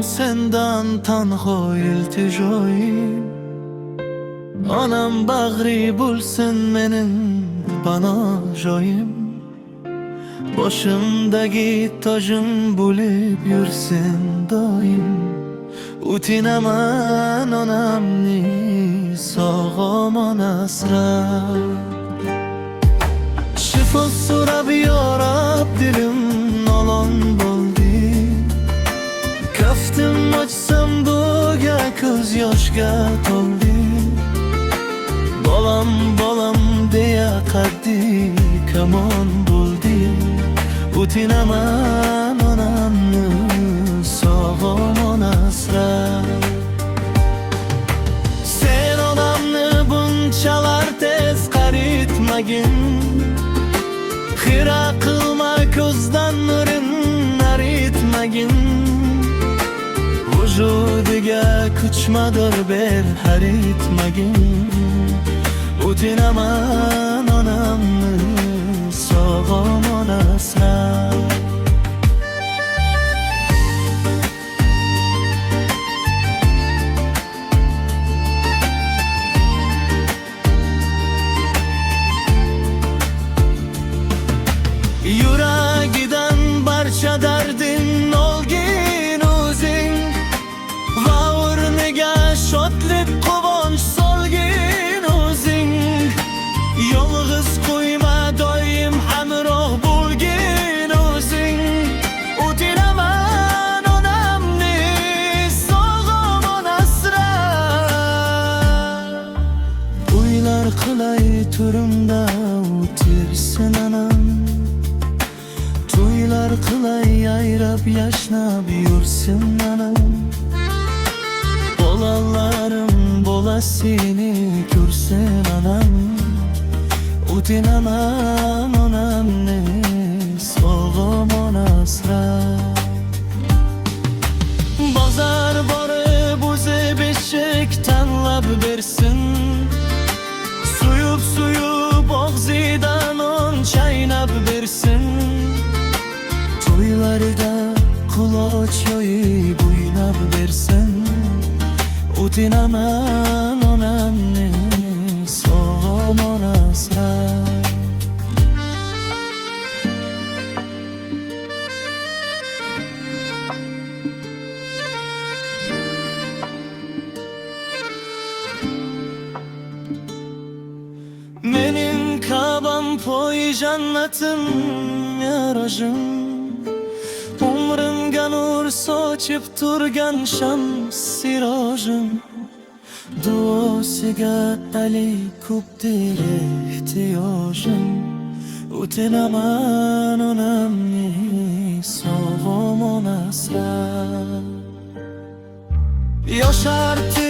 sendan tanho iltijoyim. Onam bag'ri bo'lsin mening panoh-joyim. Boshimdagi tojim bo'lib yursin doim. O'tinaman onamni sog'omon asrab. Shifo so'rab yorab dilim nolon bo'ldi. Kaftim ochsam buga ko'z yoshga to'ldi. Bolam bolam deya qaddi kamon bo'ldi. O'tinaman onamni sog'omon asrab. Sen onamni bunchalar tez qaritmagin. Xira qilma ko'zdan nurin aritmagin. Vujudiga kuchmadir ber haritmagin. O'tinaman onamni sog'omon asrab. Yuragidan barcha dardin olgin o'zing. Va o'rniga shodlik quvonch solgin o'zing. Yolg'iz qo'yma doim hamroh bo'lgin o'zing. O'tinaman onamni sog'omon asrab. O'ylar qilay turimda o'tirsin onam. To'ylar qilay ayrab yashnab yursin onam. Bolalarim bolasini ko'rsin onam. O'tinaman onamni sog'omon asrab. Bozor borib o'zi beshik tanlab bersin. Suyub og'zidan non chaynab bersin. To'ylarida quloch yoyib o'ynab bersin. O'tinaman onamni sog'omon asrab. Mening Ka'bam poy jannatim mirojim. Umrimga nur sochib turgan shams sirojim. Duosiga Ali ko'pdir ehtiyojim. O'tinaman onamni sog'omon asrab. Yoshartir